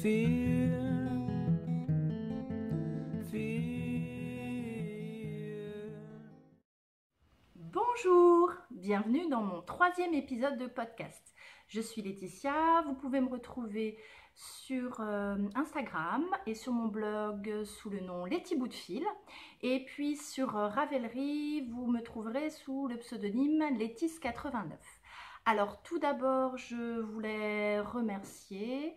fear. Bonjour, bienvenue dans mon 3e épisode de podcast. Je suis Laetitia, vous pouvez me retrouver sur Instagram et sur mon blog sous le nom Letty Bout de Fil. Et puis sur Ravelry, vous me trouverez sous le pseudonyme Letis89. Alors tout d'abord, je voulais remercier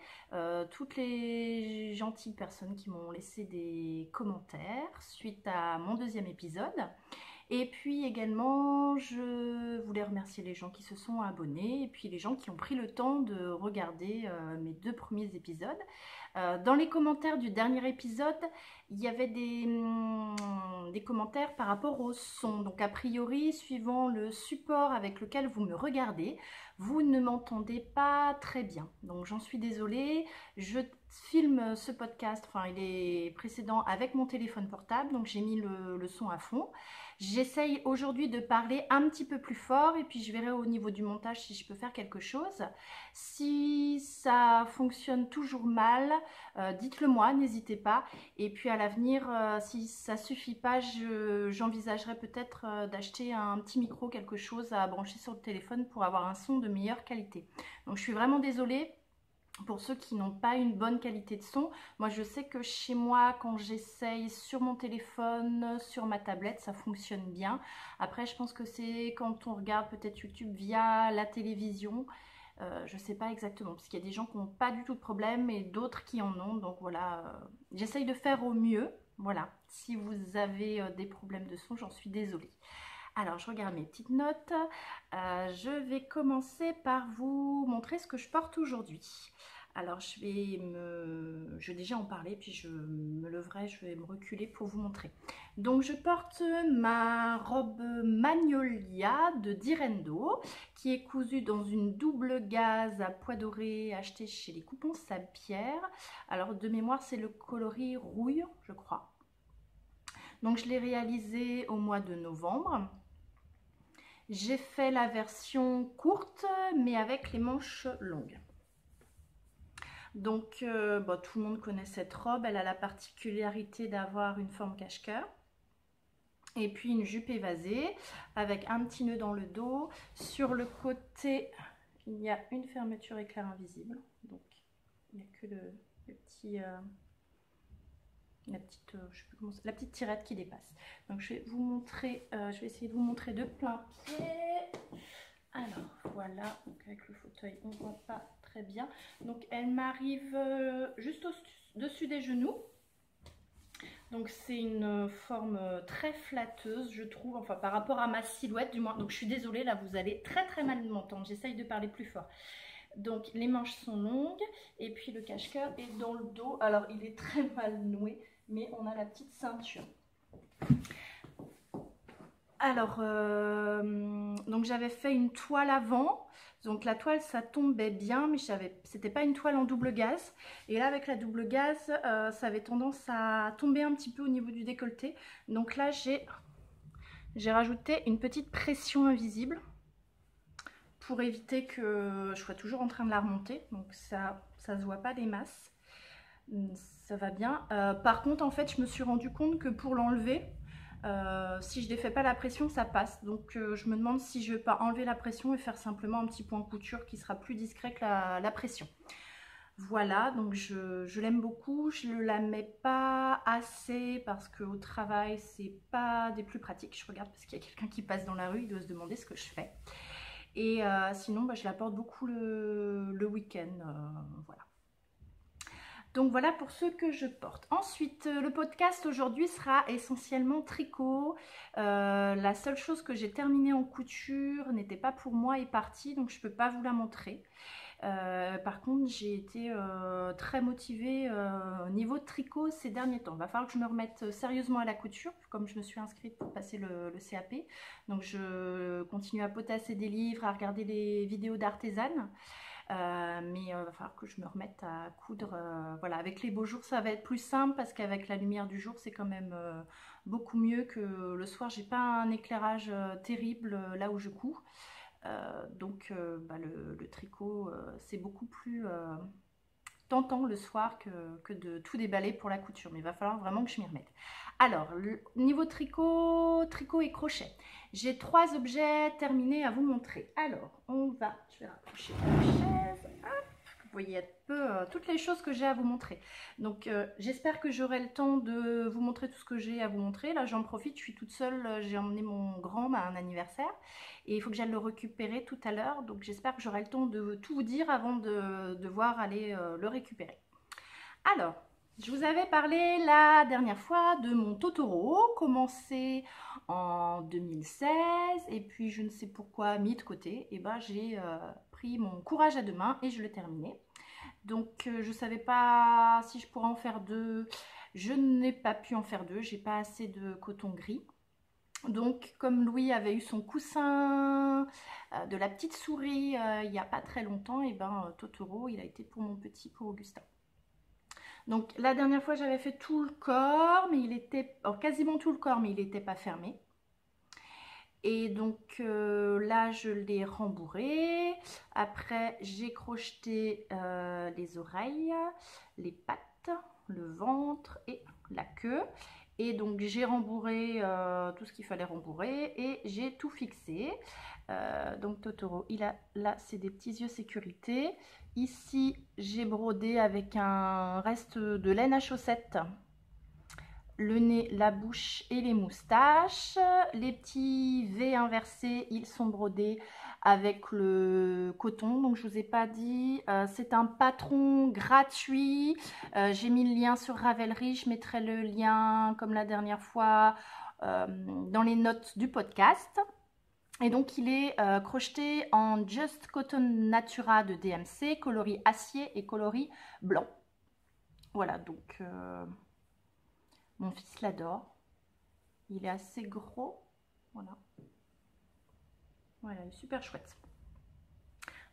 toutes les gentilles personnes qui m'ont laissé des commentaires suite à mon 2e épisode. Et puis également, je voulais remercier les gens qui se sont abonnés et puis les gens qui ont pris le temps de regarder mes 2 premiers épisodes. Dans les commentaires du dernier épisode, il y avait des commentaires par rapport au son. Donc a priori, suivant le support avec lequel vous me regardez, vous ne m'entendez pas très bien. Donc j'en suis désolée. Je filme ce podcast, enfin il est précédent, avec mon téléphone portable, donc j'ai mis le son à fond. J'essaye aujourd'hui de parler un petit peu plus fort et puis je verrai au niveau du montage si je peux faire quelque chose. Si ça fonctionne toujours mal, dites-le moi, n'hésitez pas. Et puis à l'avenir, si ça suffit pas, j'envisagerai peut-être d'acheter un petit micro, quelque chose à brancher sur le téléphone pour avoir un son de meilleure qualité. Donc je suis vraiment désolée pour ceux qui n'ont pas une bonne qualité de son. Moi je sais que chez moi, quand j'essaye sur mon téléphone, sur ma tablette, ça fonctionne bien. Après je pense que c'est quand on regarde peut-être YouTube via la télévision, je sais pas exactement, parce qu'il y a des gens qui n'ont pas du tout de problème et d'autres qui en ont. Donc voilà, j'essaye de faire au mieux. Voilà, si vous avez des problèmes de son, j'en suis désolée. Alors, je regarde mes petites notes. Je vais commencer par vous montrer ce que je porte aujourd'hui. Alors, je vais déjà en parler, puis je me leverai, je vais me reculer pour vous montrer. Donc, je porte ma robe Magnolia de Direndo, qui est cousue dans une double gaze à pois doré achetée chez les Coupons Saint-Pierre. Alors, de mémoire, c'est le coloris rouille, je crois. Donc, je l'ai réalisée au mois de novembre. J'ai fait la version courte, mais avec les manches longues. Donc, tout le monde connaît cette robe. Elle a la particularité d'avoir une forme cache-cœur. Et puis une jupe évasée, avec un petit nœud dans le dos. Sur le côté, il y a une fermeture éclair invisible. Donc, il n'y a que le petit... la petite tirette qui dépasse. Donc je vais vous montrer, je vais essayer de vous montrer de plein pied. Alors voilà, donc avec le fauteuil on ne voit pas très bien. Donc elle m'arrive juste au-dessus des genoux. Donc c'est une forme très flatteuse, je trouve, enfin par rapport à ma silhouette du moins. Donc je suis désolée, là vous allez très très mal m'entendre, j'essaye de parler plus fort. Donc les manches sont longues et puis le cache-cœur est dans le dos. Alors il est très mal noué, mais on a la petite ceinture. Alors, donc j'avais fait une toile avant. Donc la toile, ça tombait bien, mais c'était pas une toile en double gaze. Et là, avec la double gaze, ça avait tendance à tomber un petit peu au niveau du décolleté. Donc là, j'ai rajouté une petite pression invisible pour éviter que je sois toujours en train de la remonter. Donc ça se voit pas des masses. Ça va bien. Par contre, en fait, je me suis rendu compte que pour l'enlever, si je ne défais pas la pression, ça passe. Donc je me demande si je ne vais pas enlever la pression et faire simplement un petit point couture qui sera plus discret que la pression. Voilà, donc je l'aime beaucoup. Je ne la mets pas assez parce qu'au travail, c'est pas des plus pratiques. Je regarde parce qu'il y a quelqu'un qui passe dans la rue, il doit se demander ce que je fais. Et sinon, je la porte beaucoup le week-end. Voilà. Donc voilà pour ce que je porte. Ensuite, le podcast aujourd'hui sera essentiellement tricot. La seule chose que j'ai terminée en couture n'était pas pour moi et partie, donc je ne peux pas vous la montrer. Par contre, j'ai été très motivée au niveau de tricot ces derniers temps. Il va falloir que je me remette sérieusement à la couture, comme je me suis inscrite pour passer le CAP. Donc je continue à potasser des livres, à regarder des vidéos d'artisanes. Mais il va falloir que je me remette à coudre. Voilà, avec les beaux jours ça va être plus simple parce qu'avec la lumière du jour c'est quand même beaucoup mieux que le soir. J'ai pas un éclairage terrible là où je couds, donc le tricot c'est beaucoup plus tentant le soir que de tout déballer pour la couture. Mais il va falloir vraiment que je m'y remette. Alors, niveau tricot et crochet, j'ai 3 objets terminés à vous montrer. Alors, je vais rapprocher la chaise. Hop, vous voyez un peu toutes les choses que j'ai à vous montrer. Donc, j'espère que j'aurai le temps de vous montrer tout ce que j'ai à vous montrer. Là, j'en profite, je suis toute seule. J'ai emmené mon grand à un anniversaire et il faut que j'aille le récupérer tout à l'heure. Donc, j'espère que j'aurai le temps de tout vous dire avant de devoir aller le récupérer. Alors, je vous avais parlé la dernière fois de mon Totoro, commencé en 2016, et puis je ne sais pourquoi mis de côté, et ben j'ai pris mon courage à deux mains et je l'ai terminé. Donc je ne savais pas si je pourrais en faire 2, je n'ai pas pu en faire 2, j'ai pas assez de coton gris. Donc comme Louis avait eu son coussin de la petite souris il n'y a pas très longtemps, et ben Totoro il a été pour mon petit, pour Augustin. Donc la dernière fois j'avais fait tout le corps, mais il était, quasiment tout le corps, mais il n'était pas fermé. Et donc là je l'ai rembourré. Après j'ai crocheté les oreilles, les pattes, le ventre et la queue. Et donc j'ai rembourré tout ce qu'il fallait rembourrer et j'ai tout fixé. Donc Totoro, il a là c'est des petits yeux sécurité. Ici j'ai brodé avec un reste de laine à chaussettes le nez, la bouche et les moustaches. Les petits V inversés, ils sont brodés avec le coton. Donc je vous ai pas dit, c'est un patron gratuit. J'ai mis le lien sur Ravelry, je mettrai le lien comme la dernière fois dans les notes du podcast. Et donc il est crocheté en Just Cotton Natura de DMC, coloris acier et coloris blanc. Voilà, donc mon fils l'adore. Il est assez gros. Voilà. Voilà, il est super chouette.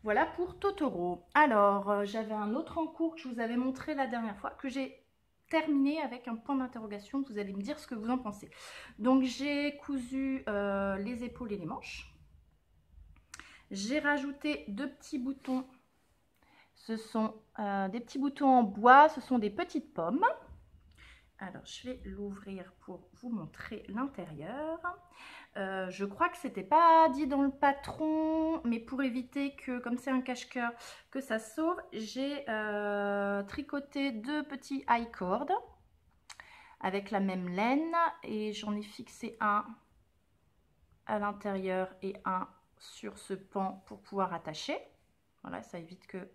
Voilà pour Totoro. Alors, j'avais un autre en cours que je vous avais montré la dernière fois, que j'ai terminé avec un point d'interrogation. Vous allez me dire ce que vous en pensez. Donc, j'ai cousu les épaules et les manches. J'ai rajouté 2 petits boutons. Ce sont des petits boutons en bois. Ce sont des petites pommes. Alors, je vais l'ouvrir pour vous montrer l'intérieur. Je crois que c'était pas dit dans le patron, mais pour éviter que, comme c'est un cache-cœur, que ça sauve, j'ai tricoté 2 petits high cord avec la même laine et j'en ai fixé un à l'intérieur et un sur ce pan pour pouvoir attacher. Voilà, ça évite que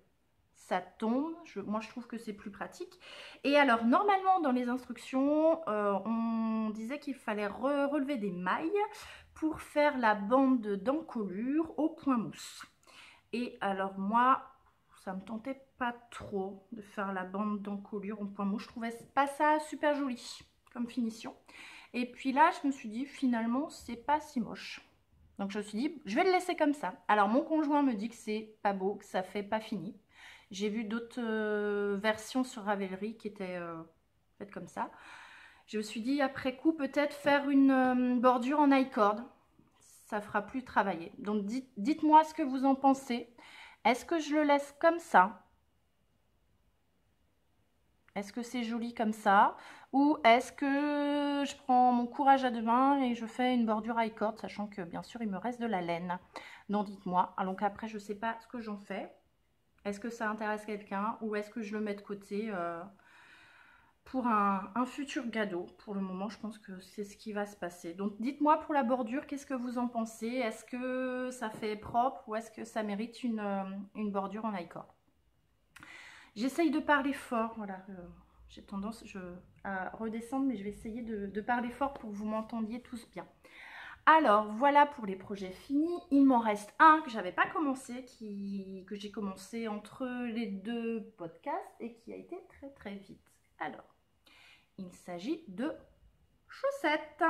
ça tombe. Moi je trouve que c'est plus pratique. Et alors normalement dans les instructions on disait qu'il fallait relever des mailles pour faire la bande d'encolure au point mousse. Et alors moi ça me tentait pas trop de faire la bande d'encolure au point mousse. Je trouvais pas ça super joli comme finition. Et puis là je me suis dit finalement c'est pas si moche. Donc je me suis dit je vais le laisser comme ça. Alors mon conjoint me dit que c'est pas beau, que ça fait pas fini. J'ai vu d'autres versions sur Ravelry qui étaient faites comme ça. Je me suis dit après coup peut-être faire une bordure en high cord. Ça fera plus travailler. Donc dites-moi ce que vous en pensez. Est-ce que je le laisse comme ça? Est-ce que c'est joli comme ça? Ou est-ce que je prends mon courage à deux mains et je fais une bordure high cord, sachant que bien sûr il me reste de la laine. Donc dites-moi. Donc après je ne sais pas ce que j'en fais. Est-ce que ça intéresse quelqu'un ou est-ce que je le mets de côté pour un futur cadeau? Pour le moment, je pense que c'est ce qui va se passer. Donc, dites-moi pour la bordure, qu'est-ce que vous en pensez? Est-ce que ça fait propre ou est-ce que ça mérite une bordure en high cord? J'essaye de parler fort. Voilà, j'ai tendance à redescendre, mais je vais essayer de parler fort pour que vous m'entendiez tous bien. Alors, voilà pour les projets finis. Il m'en reste un que j'avais pas commencé, que j'ai commencé entre les 2 podcasts et qui a été très très vite. Alors, il s'agit de chaussettes.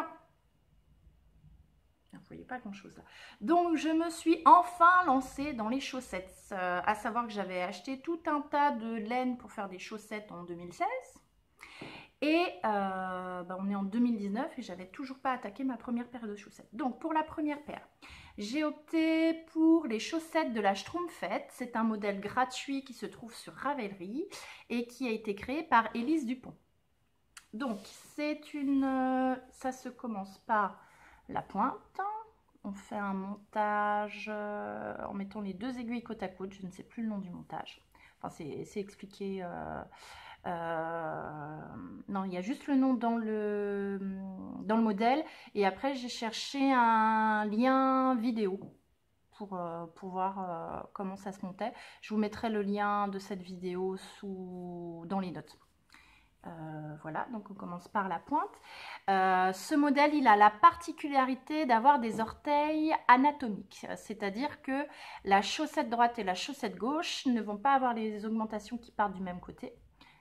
Vous voyez pas grand chose là. Donc, je me suis enfin lancée dans les chaussettes. À savoir que j'avais acheté tout un tas de laine pour faire des chaussettes en 2016. Et on est en 2019 et j'avais toujours pas attaqué ma première paire de chaussettes. Donc pour la première paire, j'ai opté pour les chaussettes de la Schtroumpfette. C'est un modèle gratuit qui se trouve sur Ravelry et qui a été créé par Élise Dupont. Donc c'est une... ça se commence par la pointe. On fait un montage en mettant les deux aiguilles côte à côte. Je ne sais plus le nom du montage. Enfin, c'est expliqué... non, il y a juste le nom dans le modèle. Et après, j'ai cherché un lien vidéo pour voir comment ça se montait. Je vous mettrai le lien de cette vidéo dans les notes. Voilà, donc on commence par la pointe. Ce modèle, il a la particularité d'avoir des orteils anatomiques, c'est-à-dire que la chaussette droite et la chaussette gauche ne vont pas avoir les augmentations qui partent du même côté.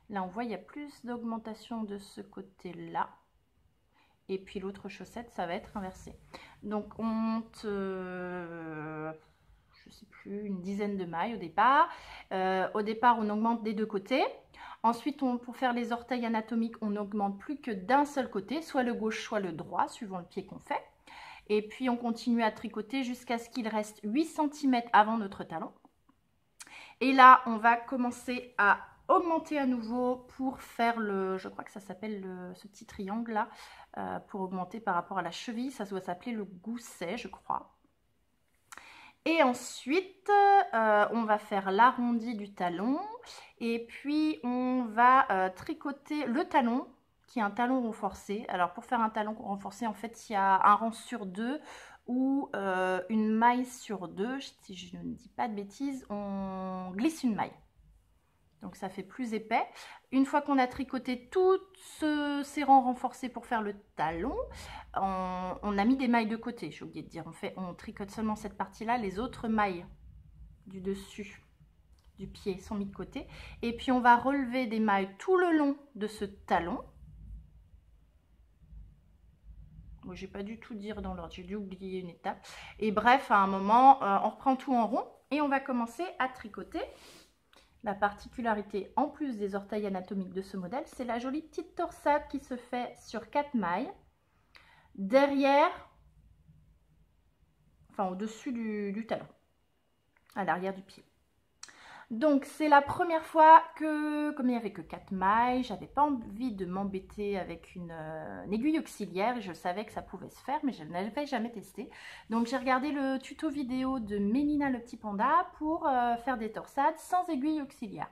Là, on voit, il y a plus d'augmentation de ce côté-là. Et puis l'autre chaussette, ça va être inversé. Donc, on monte, je ne sais plus, une dizaine de mailles au départ. Au départ, on augmente des deux côtés. Ensuite, pour faire les orteils anatomiques, on n'augmente plus que d'un seul côté, soit le gauche, soit le droit, suivant le pied qu'on fait. Et puis, on continue à tricoter jusqu'à ce qu'il reste 8 cm avant notre talon. Et là, on va commencer à augmenter à nouveau pour faire je crois que ça s'appelle ce petit triangle là, pour augmenter par rapport à la cheville. Ça doit s'appeler le gousset, je crois. Et ensuite, on va faire l'arrondi du talon. Et puis, on va tricoter le talon, qui est un talon renforcé. Alors, pour faire un talon renforcé, en fait, il y a un rang sur 2 ou une maille sur 2. Si je ne dis pas de bêtises, on glisse une maille. Donc, ça fait plus épais. Une fois qu'on a tricoté tous ces rangs renforcés pour faire le talon, on a mis des mailles de côté, j'ai oublié de dire. On tricote seulement cette partie-là. Les autres mailles du dessus du pied sont mises de côté. Et puis, on va relever des mailles tout le long de ce talon. Bon, j'ai pas du tout dire dans l'ordre, j'ai dû oublier une étape. Et bref, à un moment, on reprend tout en rond et on va commencer à tricoter. La particularité, en plus des orteils anatomiques de ce modèle, c'est la jolie petite torsade qui se fait sur 4 mailles. Derrière, enfin au-dessus du talon, à l'arrière du pied. Donc, c'est la première fois que, comme il n'y avait que 4 mailles, j'avais pas envie de m'embêter avec une aiguille auxiliaire. Je savais que ça pouvait se faire, mais je n'avais jamais testé. Donc, j'ai regardé le tuto vidéo de Mélina le petit panda pour faire des torsades sans aiguille auxiliaire.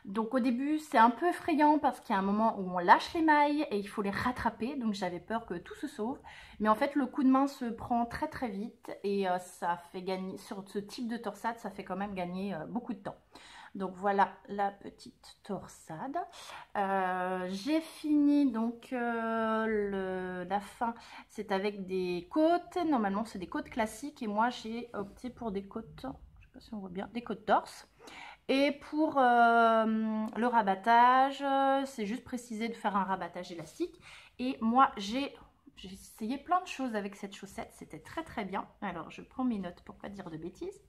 Donc au début c'est un peu effrayant parce qu'il y a un moment où on lâche les mailles et il faut les rattraper, donc j'avais peur que tout se sauve. Mais en fait le coup de main se prend très très vite et ça fait gagner, sur ce type de torsade, ça fait quand même gagner beaucoup de temps. Donc voilà la petite torsade. J'ai fini donc la fin, c'est avec des côtes. Normalement c'est des côtes classiques et moi j'ai opté pour des côtes, je ne sais pas si on voit bien, des côtes torse. Et pour le rabattage, c'est juste préciser de faire un rabattage élastique. Et moi, j'ai essayé plein de choses avec cette chaussette. C'était très très bien. Alors, je prends mes notes pour ne pas dire de bêtises.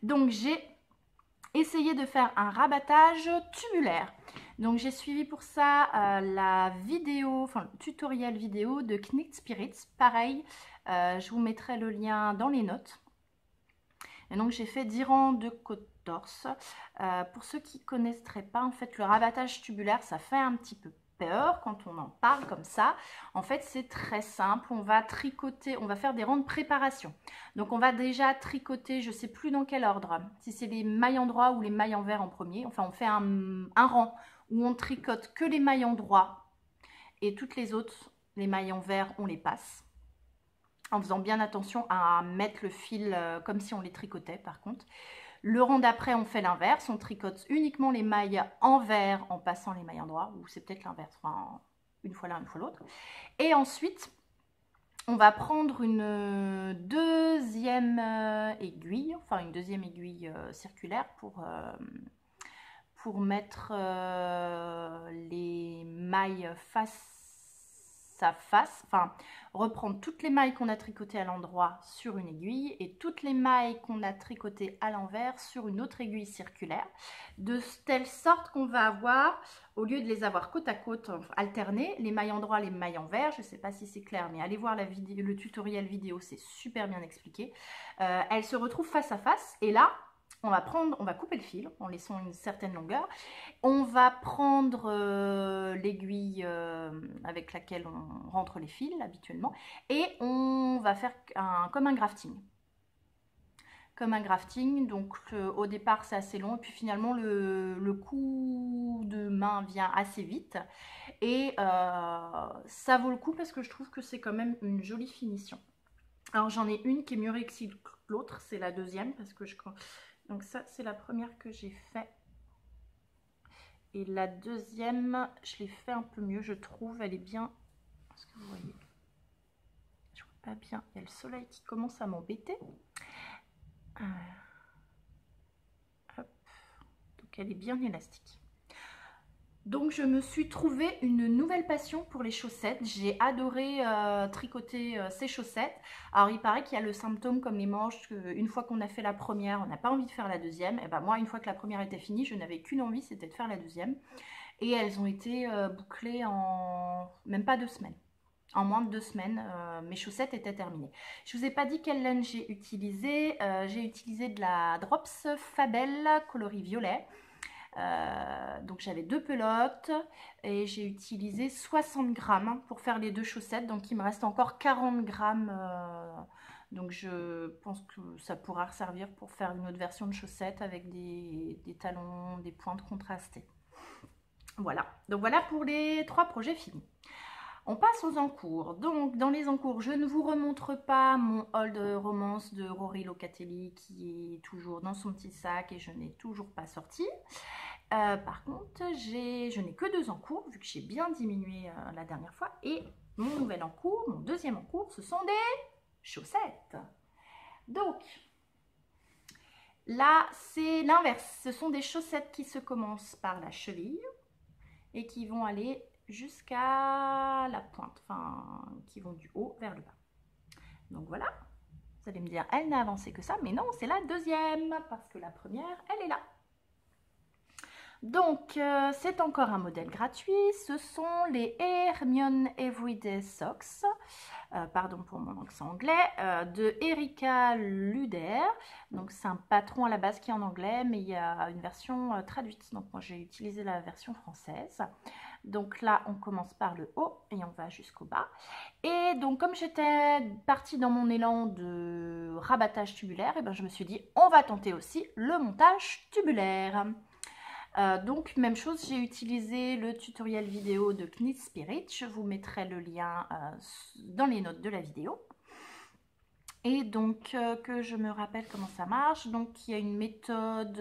Donc, j'ai essayé de faire un rabattage tubulaire. Donc, j'ai suivi pour ça la vidéo, enfin le tutoriel vidéo de Knit Spirits. Pareil, je vous mettrai le lien dans les notes. Et donc, j'ai fait 10 rangs de côte torse. Pour ceux qui ne connaîtraient pas, en fait, le rabattage tubulaire, ça fait un petit peu peur quand on en parle comme ça. En fait, c'est très simple. On va tricoter, on va faire des rangs de préparation. Donc, on va déjà tricoter, je ne sais plus dans quel ordre, si c'est les mailles endroit ou les mailles envers en premier. Enfin, on fait un rang où on tricote que les mailles endroit et toutes les autres, les mailles envers, on les passe. En faisant bien attention à mettre le fil comme si on les tricotait par contre. Le rang d'après, on fait l'inverse, on tricote uniquement les mailles envers en passant les mailles endroit, ou c'est peut-être l'inverse, enfin, une fois l'un, une fois l'autre. Et ensuite, on va prendre une deuxième aiguille, enfin une deuxième aiguille circulaire pour mettre les mailles face sa face, enfin reprendre toutes les mailles qu'on a tricotées à l'endroit sur une aiguille et toutes les mailles qu'on a tricotées à l'envers sur une autre aiguille circulaire, de telle sorte qu'on va avoir, au lieu de les avoir côte à côte, alternées, les mailles endroit, les mailles envers, je ne sais pas si c'est clair, mais allez voir la vidéo, le tutoriel vidéo, c'est super bien expliqué. Elles se retrouvent face à face et là, on va couper le fil en laissant une certaine longueur. On va prendre l'aiguille avec laquelle on rentre les fils habituellement et on va faire comme un grafting. Comme un grafting, donc au départ c'est assez long et puis finalement le coup de main vient assez vite et ça vaut le coup parce que je trouve que c'est quand même une jolie finition. Alors j'en ai une qui est mieux réussie que l'autre, c'est la deuxième parce que donc ça c'est la première que j'ai fait. Et la deuxième, je l'ai fait un peu mieux, je trouve. Elle est bien. Est-ce que vous voyez? Je vois pas bien. Il y a le soleil qui commence à m'embêter. Hop. Donc elle est bien élastique. Donc je me suis trouvé une nouvelle passion pour les chaussettes. J'ai adoré tricoter ces chaussettes. Alors il paraît qu'il y a le symptôme comme les manches, qu'une fois qu'on a fait la première, on n'a pas envie de faire la deuxième. Et ben moi, une fois que la première était finie, je n'avais qu'une envie, c'était de faire la deuxième. Et elles ont été bouclées en même pas 2 semaines. En moins de 2 semaines, mes chaussettes étaient terminées. Je ne vous ai pas dit quelle laine j'ai utilisé. J'ai utilisé de la Drops Fabel coloris violet. Donc j'avais 2 pelotes et j'ai utilisé 60 grammes pour faire les 2 chaussettes. Donc il me reste encore 40 grammes. Donc je pense que ça pourra servir pour faire une autre version de chaussettes avec des talons, des pointes contrastées. Voilà, donc voilà pour les 3 projets finis. On passe aux encours. Donc dans les encours, je ne vous remontre pas mon haul de romance de Rory Locatelli qui est toujours dans son petit sac et je n'ai toujours pas sorti. Par contre, je n'ai que 2 encours vu que j'ai bien diminué la dernière fois. Et mon nouvel encours, mon deuxième encours, ce sont des chaussettes. Donc là, c'est l'inverse. Ce sont des chaussettes qui se commencent par la cheville et qui vont aller jusqu'à la pointe, enfin qui vont du haut vers le bas. Donc voilà, vous allez me dire, elle n'a avancé que ça, mais non, c'est la deuxième, parce que la première, elle est là. Donc, c'est encore un modèle gratuit, ce sont les Hermione Everyday Socks, pardon pour mon accent anglais, de Erika Luder. Donc c'est un patron à la base qui est en anglais, mais il y a une version traduite, donc moi j'ai utilisé la version française. Donc là, on commence par le haut et on va jusqu'au bas. Et donc, comme j'étais partie dans mon élan de rabattage tubulaire, et ben, je me suis dit, on va tenter aussi le montage tubulaire. Donc, même chose, j'ai utilisé le tutoriel vidéo de Knit Spirit. Je vous mettrai le lien dans les notes de la vidéo. Et donc, que je me rappelle comment ça marche. Donc, il y a une méthode...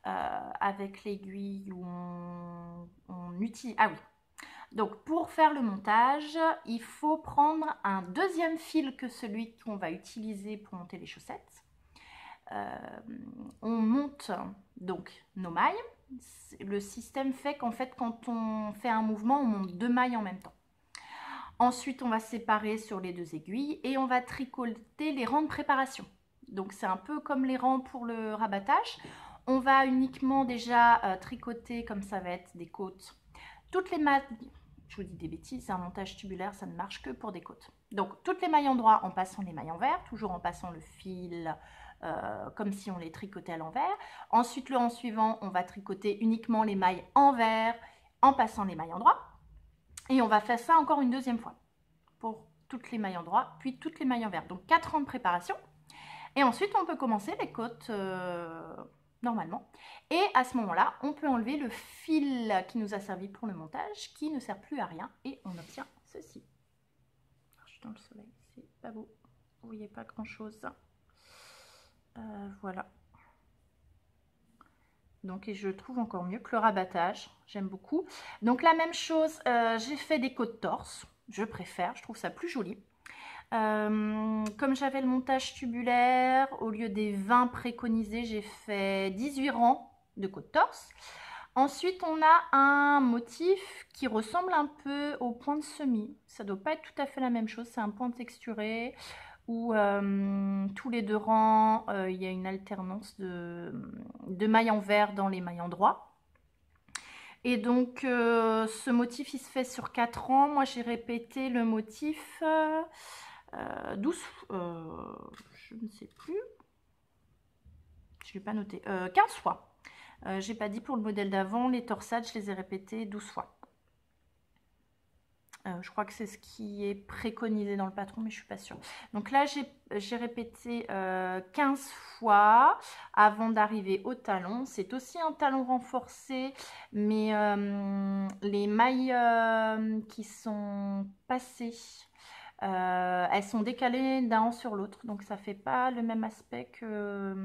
avec l'aiguille où on utilise... Ah oui, donc pour faire le montage, il faut prendre un deuxième fil que celui qu'on va utiliser pour monter les chaussettes. On monte donc nos mailles. Le système fait qu'en fait, quand on fait un mouvement, on monte 2 mailles en même temps. Ensuite, on va séparer sur les 2 aiguilles et on va tricoter les rangs de préparation. Donc, c'est un peu comme les rangs pour le rabattage. On va uniquement déjà tricoter, comme ça va être des côtes, toutes les mailles. Je vous dis des bêtises, un montage tubulaire, ça ne marche que pour des côtes. Donc, toutes les mailles endroit en passant les mailles envers, toujours en passant le fil comme si on les tricotait à l'envers. Ensuite, le rang suivant, on va tricoter uniquement les mailles envers en passant les mailles endroit. Et on va faire ça encore une deuxième fois pour toutes les mailles endroit, puis toutes les mailles envers. Donc, 4 rangs de préparation. Et ensuite, on peut commencer les côtes normalement. Et à ce moment-là, on peut enlever le fil qui nous a servi pour le montage, qui ne sert plus à rien, et on obtient ceci. Alors, je suis dans le soleil, c'est pas beau. Vous voyez pas grand-chose. Voilà. Donc, et je trouve encore mieux que le rabattage. J'aime beaucoup. Donc, la même chose, j'ai fait des côtes torse. Je préfère, je trouve ça plus joli. Comme j'avais le montage tubulaire, au lieu des 20 préconisés, j'ai fait 18 rangs de côte torse. Ensuite, on a un motif qui ressemble un peu au point de semis. Ça ne doit pas être tout à fait la même chose. C'est un point texturé où tous les 2 rangs, il y a une alternance de mailles en vert dans les mailles en droit. Et donc, ce motif, il se fait sur 4 rangs. Moi, j'ai répété le motif 12, je ne sais plus. Je ne l'ai pas noté. 15 fois. J'ai pas dit pour le modèle d'avant, les torsades, je les ai répétées 12 fois. Je crois que c'est ce qui est préconisé dans le patron, mais je suis pas sûre. Donc là, j'ai répété 15 fois avant d'arriver au talon. C'est aussi un talon renforcé, mais les mailles qui sont passées, elles sont décalées d'un rang sur l'autre, donc ça fait pas le même aspect que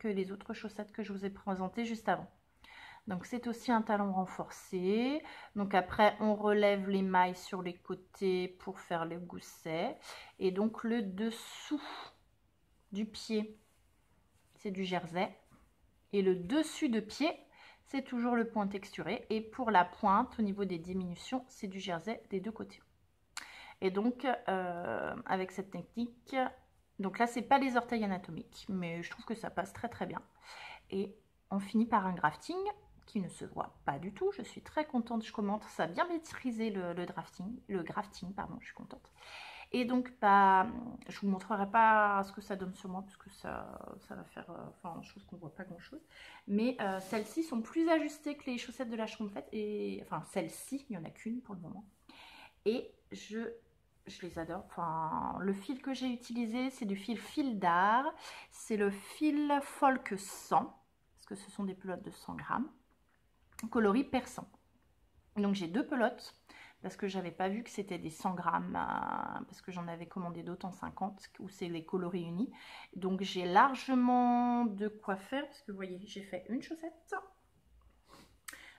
les autres chaussettes que je vous ai présentées juste avant. Donc c'est aussi un talon renforcé. Donc après on relève les mailles sur les côtés pour faire le gousset. Et donc le dessous du pied, c'est du jersey. Et le dessus de pied, c'est toujours le point texturé. Et pour la pointe, au niveau des diminutions, c'est du jersey des 2 côtés. Et donc, avec cette technique, donc là, c'est pas les orteils anatomiques, mais je trouve que ça passe très très bien. Et on finit par un grafting qui ne se voit pas du tout. Je suis très contente, je commence à bien maîtriser le grafting, pardon, je suis contente. Et donc, bah, je vous montrerai pas ce que ça donne sur moi, parce que ça va faire, enfin, je trouve qu'on voit pas grand chose. Mais celles-ci sont plus ajustées que les chaussettes de la chambre faite, et enfin, celle-ci, il n'y en a qu'une pour le moment. Et je les adore. Enfin, le fil que j'ai utilisé, c'est du fil d'art. C'est le fil Folk 100, parce que ce sont des pelotes de 100 grammes, coloris persan. Donc j'ai 2 pelotes, parce que j'avais pas vu que c'était des 100 grammes, parce que j'en avais commandé d'autres en 50, où c'est les coloris unis. Donc j'ai largement de quoi faire, parce que vous voyez, j'ai fait une chaussette.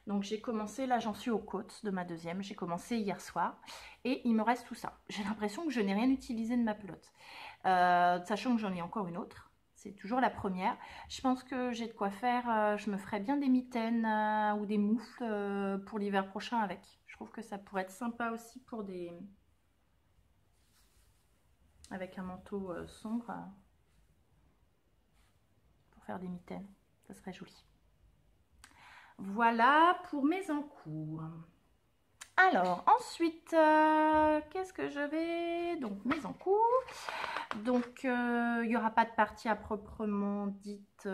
Donc j'ai commencé, là j'en suis aux côtes de ma deuxième, j'ai commencé hier soir et il me reste tout ça. J'ai l'impression que je n'ai rien utilisé de ma pelote, sachant que j'en ai encore une autre, c'est toujours la première. Je pense que j'ai de quoi faire, je me ferais bien des mitaines ou des moufles pour l'hiver prochain avec. Je trouve que ça pourrait être sympa aussi pour des... avec un manteau sombre, pour faire des mitaines, ça serait joli. Voilà pour mes encours. Alors, ensuite, qu'est-ce que je vais... Donc, mes encours. Donc, il n'y aura pas de partie à proprement dite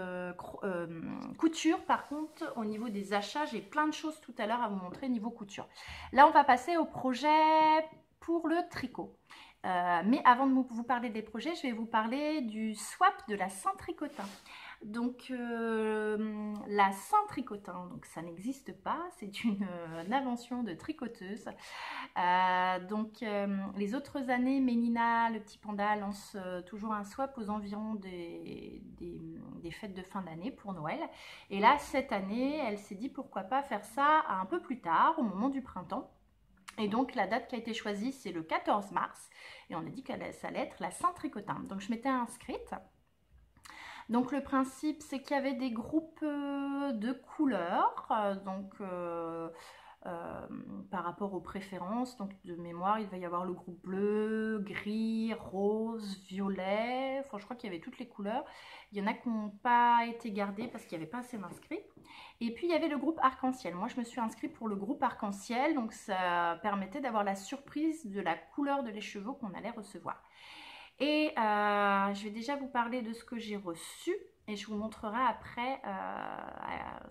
couture. Par contre, au niveau des achats, j'ai plein de choses tout à l'heure à vous montrer niveau couture. Là, on va passer au projet pour le tricot. Mais avant de vous parler des projets, je vais vous parler du swap de la Saint-Tricotin. Donc la Saint-Tricotin, donc ça n'existe pas, c'est une invention de tricoteuse. Les autres années, Mélina, le petit panda, lance toujours un swap aux environs des fêtes de fin d'année pour Noël. Et là, cette année, elle s'est dit pourquoi pas faire ça un peu plus tard, au moment du printemps. Et donc la date qui a été choisie, c'est le 14 mars. Et on a dit que ça allait être la Saint-Tricotin. Donc je m'étais inscrite. Donc le principe, c'est qu'il y avait des groupes de couleurs, par rapport aux préférences. Donc de mémoire, il va y avoir le groupe bleu, gris, rose, violet. Enfin, je crois qu'il y avait toutes les couleurs. Il y en a qui n'ont pas été gardées parce qu'il n'y avait pas assez d'inscrits. Et puis il y avait le groupe arc-en-ciel. Moi, je me suis inscrite pour le groupe arc-en-ciel. Donc ça permettait d'avoir la surprise de la couleur de l'écheveau qu'on allait recevoir. Et je vais déjà vous parler de ce que j'ai reçu et je vous montrerai après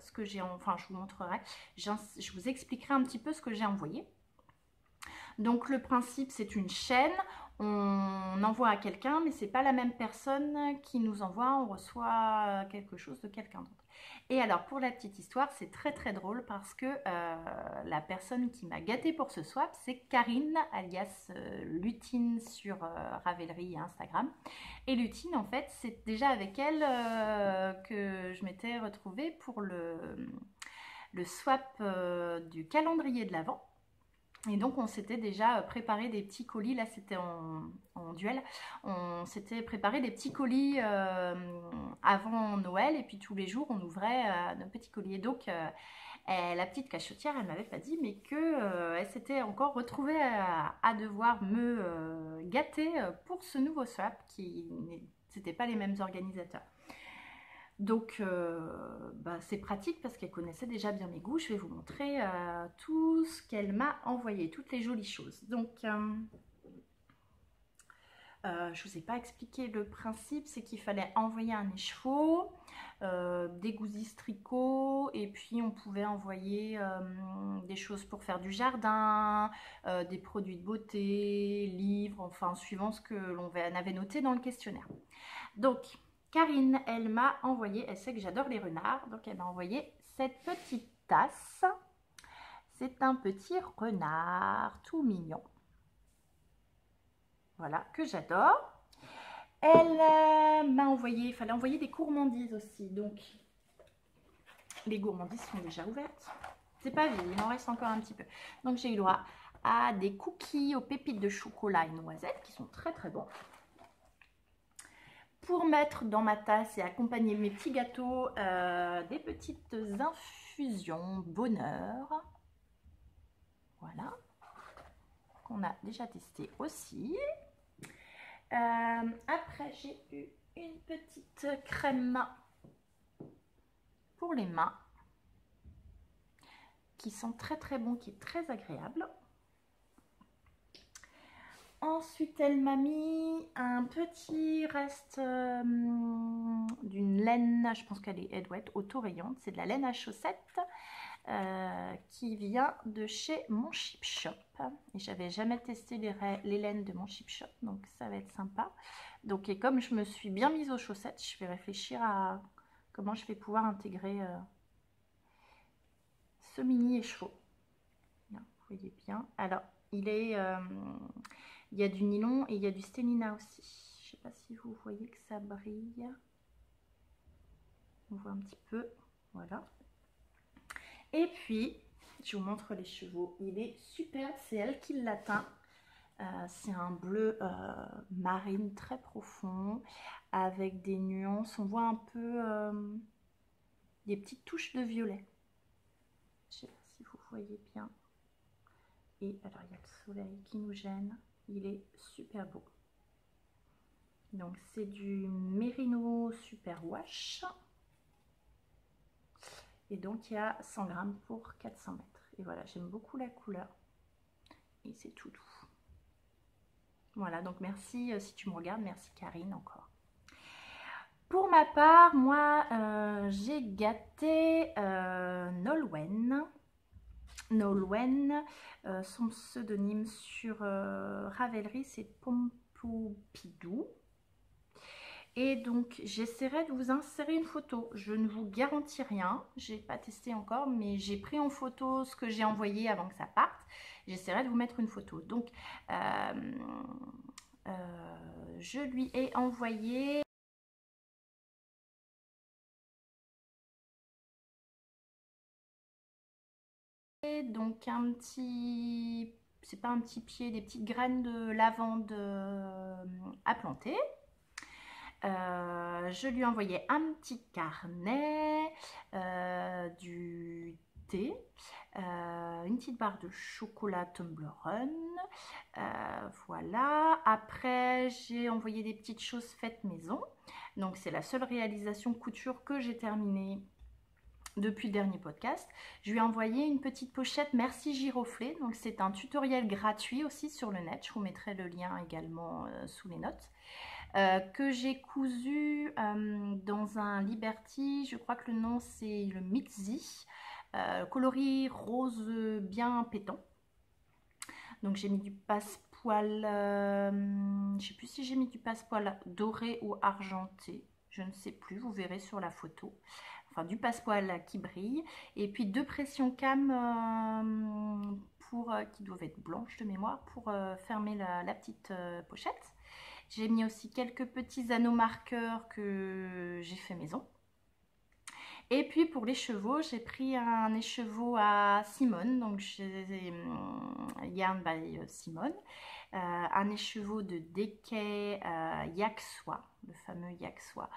ce que j'ai, enfin je vous expliquerai un petit peu ce que j'ai envoyé. Donc le principe, c'est une chaîne, on envoie à quelqu'un, mais c'est pas la même personne qui nous envoie, on reçoit quelque chose de quelqu'un d'autre. Et alors pour la petite histoire, c'est très très drôle parce que la personne qui m'a gâtée pour ce swap, c'est Karine alias Lutine sur Ravelry et Instagram. Et Lutine, en fait, c'est déjà avec elle que je m'étais retrouvée pour le swap du calendrier de l'Avent. Et donc on s'était déjà préparé des petits colis, là c'était en duel, on s'était préparé des petits colis avant Noël et puis tous les jours on ouvrait nos petits colis. Et donc La petite cachotière, elle m'avait pas dit, mais que elle s'était encore retrouvée à devoir me gâter pour ce nouveau swap qui n'était pas les mêmes organisateurs. Donc c'est pratique parce qu'elle connaissait déjà bien mes goûts. Je vais vous montrer tout ce qu'elle m'a envoyé, toutes les jolies choses. Donc je ne vous ai pas expliqué le principe, c'est qu'il fallait envoyer un écheveau, des goussis tricot, et puis on pouvait envoyer des choses pour faire du jardin, des produits de beauté, livres, enfin suivant ce que l'on avait noté dans le questionnaire. Donc Karine, elle m'a envoyé, elle sait que j'adore les renards, donc elle m'a envoyé cette petite tasse. C'est un petit renard tout mignon. Voilà, que j'adore. Elle m'a envoyé, il fallait envoyer des gourmandises aussi. Donc, les gourmandises sont déjà ouvertes. C'est pas vide, il en reste encore un petit peu. Donc, j'ai eu droit à des cookies aux pépites de chocolat et noisettes qui sont très très bons. Pour mettre dans ma tasse et accompagner mes petits gâteaux, des petites infusions bonheur. Voilà. Qu'on a déjà testé aussi. Après, j'ai eu une petite crème pour les mains qui sent très très bon, qui est très agréable. Ensuite, elle m'a mis un petit reste d'une laine, je pense qu'elle doit être auto-rayante, c'est de la laine à chaussettes qui vient de chez Mon Chip Shop. Et j'avais jamais testé les laines de Mon Chip Shop, donc ça va être sympa. Donc, et comme je me suis bien mise aux chaussettes, je vais réfléchir à comment je vais pouvoir intégrer ce mini écheveau. Vous voyez bien. Alors, il y a du nylon et il y a du sténina aussi. Je ne sais pas si vous voyez que ça brille. On voit un petit peu. Voilà. Et puis, je vous montre les chevaux. Il est super. C'est elle qui l'a teint. C'est un bleu marine très profond avec des nuances. On voit un peu des petites touches de violet. Je ne sais pas si vous voyez bien. Et alors, il y a le soleil qui nous gêne. Il est super beau. Donc, c'est du Merino Super Wash. Et donc, il y a 100 grammes pour 400 mètres. Et voilà, j'aime beaucoup la couleur. Et c'est tout doux. Voilà, donc merci si tu me regardes. Merci Karine encore. Pour ma part, moi, j'ai gâté Nolwenn. Nolwenn, son pseudonyme sur Ravelry, c'est Pompidou. Et donc, j'essaierai de vous insérer une photo. Je ne vous garantis rien. Je n'ai pas testé encore, mais j'ai pris en photo ce que j'ai envoyé avant que ça parte. J'essaierai de vous mettre une photo. Donc, je lui ai envoyé... Donc, un petit... C'est pas un petit pied, des petites graines de lavande à planter. Je lui ai envoyé un petit carnet, du thé, une petite barre de chocolat Toblerone, voilà. Après, j'ai envoyé des petites choses faites maison. Donc, c'est la seule réalisation couture que j'ai terminée depuis le dernier podcast. Je lui ai envoyé une petite pochette Merci Giroflée. Donc, c'est un tutoriel gratuit aussi sur le net. Je vous mettrai le lien également sous les notes. Que j'ai cousu dans un Liberty, je crois que le nom c'est le Mitzi, coloris rose bien pétant. Donc j'ai mis du passepoil, je ne sais plus si j'ai mis du passepoil doré ou argenté, je ne sais plus, vous verrez sur la photo. Enfin du passepoil qui brille, et puis 2 pressions cam qui doivent être blanches de mémoire pour fermer la petite pochette. J'ai mis aussi quelques petits anneaux marqueurs que j'ai fait maison. Et puis pour les chevaux, j'ai pris un écheveau à Simone, donc Yarn by Simone, un écheveau de Decay Yak Soie, le fameux Yak Soie.